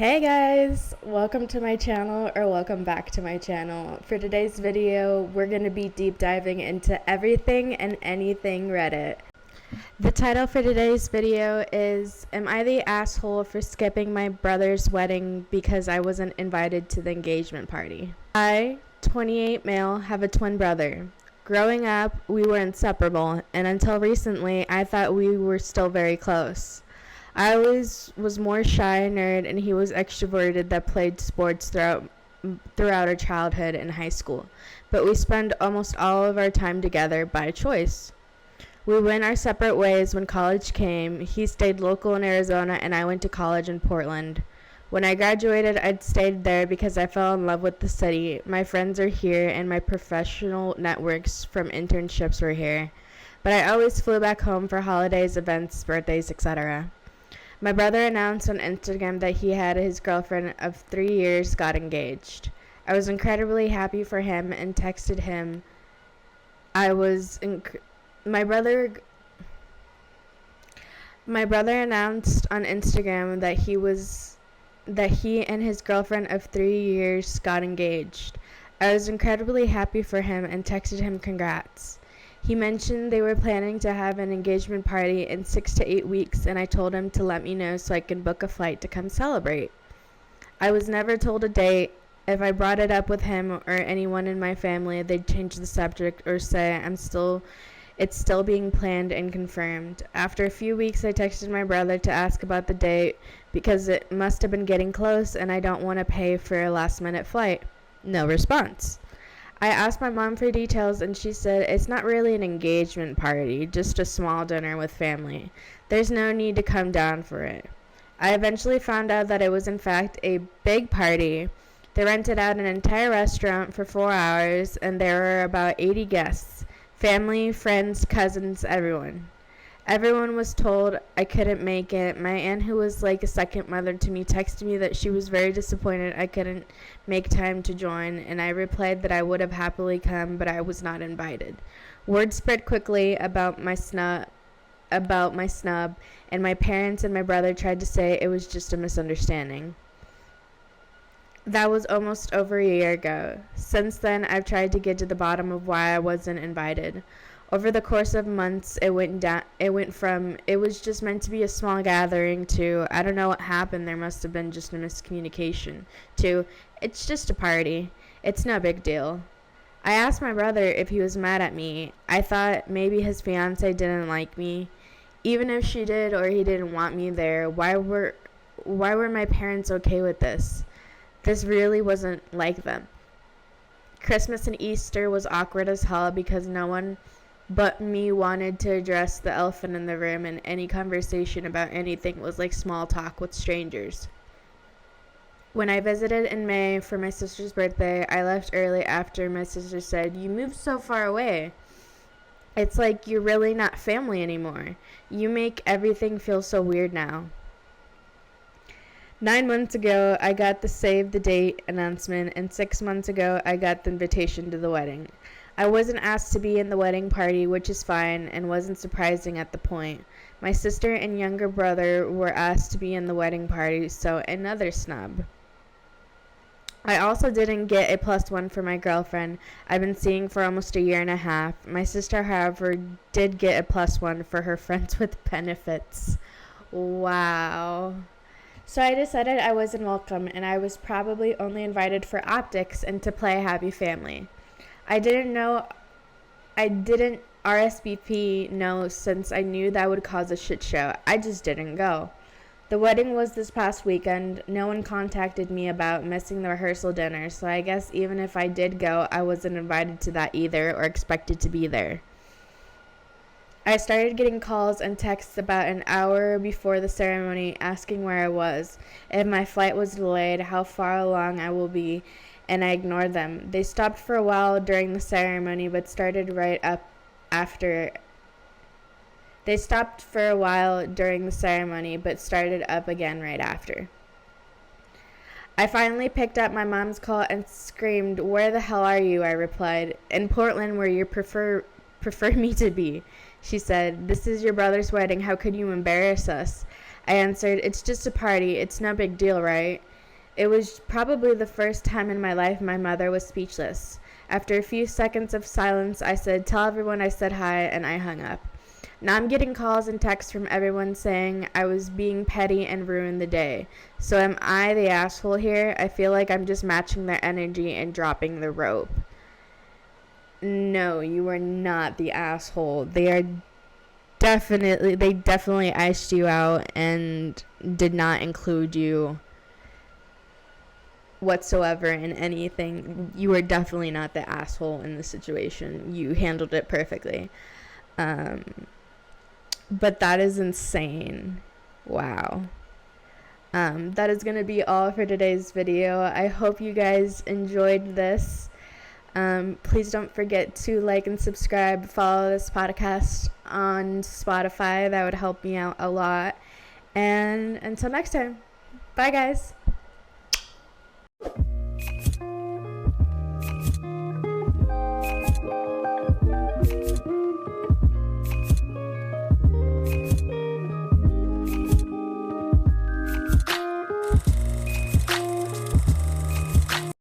Hey guys, welcome to my channel, or welcome back to my channel. For today's video, we're going to be deep diving into everything and anything Reddit. The title for today's video is, Am I the asshole for skipping my brother's wedding because I wasn't invited to the engagement party? I, 28 male, have a twin brother. Growing up, we were inseparable, and until recently, I thought we were still very close. I always was more shy nerd, and he was extroverted that played sports throughout our childhood and high school. But we spent almost all of our time together by choice. We went our separate ways when college came. He stayed local in Arizona, and I went to college in Portland. When I graduated, I'd stayed there because I fell in love with the city. My friends are here, and my professional networks from internships were here. But I always flew back home for holidays, events, birthdays, etc. My brother announced on Instagram that he had his girlfriend of 3 years got engaged. I was incredibly happy for him and texted him. My brother announced on Instagram that he and his girlfriend of 3 years got engaged. I was incredibly happy for him and texted him congrats. He mentioned they were planning to have an engagement party in 6 to 8 weeks, and I told him to let me know so I could book a flight to come celebrate. I was never told a date. If I brought it up with him or anyone in my family, they'd change the subject or say it's still being planned and confirmed. After a few weeks, I texted my brother to ask about the date because it must have been getting close and I don't want to pay for a last-minute flight. No response. I asked my mom for details, and she said it's not really an engagement party, just a small dinner with family. There's no need to come down for it. I eventually found out that it was in fact a big party. They rented out an entire restaurant for 4 hours, and there were about 80 guests. Family, friends, cousins, everyone. Everyone was told I couldn't make it. My aunt, who was like a second mother to me, texted me that she was very disappointed I couldn't make time to join, and I replied that I would have happily come, but I was not invited. Word spread quickly about my snub, and my parents and my brother tried to say it was just a misunderstanding. That was almost over a year ago. Since then, I've tried to get to the bottom of why I wasn't invited. Over the course of months, it went from it was just meant to be a small gathering to I don't know what happened, there must have been just a miscommunication, to it's just a party. It's no big deal. I asked my brother if he was mad at me. I thought maybe his fiance didn't like me. Even if she did or he didn't want me there, why were my parents okay with this? This really wasn't like them. Christmas and Easter was awkward as hell because no one but me wanted to address the elephant in the room, and any conversation about anything was like small talk with strangers. When I visited in May for my sister's birthday, I left early after my sister said, "You moved so far away. It's like you're really not family anymore. You make everything feel so weird now." 9 months ago, I got the save the date announcement, and 6 months ago, I got the invitation to the wedding. I wasn't asked to be in the wedding party, which is fine, and wasn't surprising at the point. My sister and younger brother were asked to be in the wedding party, so another snub. I also didn't get a +1 for my girlfriend I've been seeing for almost a year and a half. My sister, however, did get a +1 for her friends with benefits. Wow. So I decided I wasn't welcome, and I was probably only invited for optics and to play Happy Family. I didn't RSVP since I knew that would cause a shit show. I just didn't go. The wedding was this past weekend. No one contacted me about missing the rehearsal dinner, so I guess even if I did go, I wasn't invited to that either or expected to be there. I started getting calls and texts about an hour before the ceremony asking where I was, if my flight was delayed, how far along I will be, and I ignored them. They stopped for a while during the ceremony, but started right up after. They stopped for a while during the ceremony, but started up again right after. I finally picked up my mom's call and screamed, "Where the hell are you?" I replied, "In Portland, where you prefer me to be." She said, "This is your brother's wedding. How could you embarrass us?" I answered, "It's just a party. It's no big deal, right?" It was probably the first time in my life my mother was speechless. After a few seconds of silence, I said, "Tell everyone I said hi," and I hung up. Now I'm getting calls and texts from everyone saying I was being petty and ruined the day. So am I the asshole here? I feel like I'm just matching their energy and dropping the rope. No, you are not the asshole. They definitely iced you out and did not include you whatsoever in anything. You are definitely not the asshole in the situation. You handled it perfectly. But that is insane. Wow. That is going to be all for today's video. I hope you guys enjoyed this. Please don't forget to like and subscribe. Follow this podcast on Spotify. That would help me out a lot. And until next time, bye guys.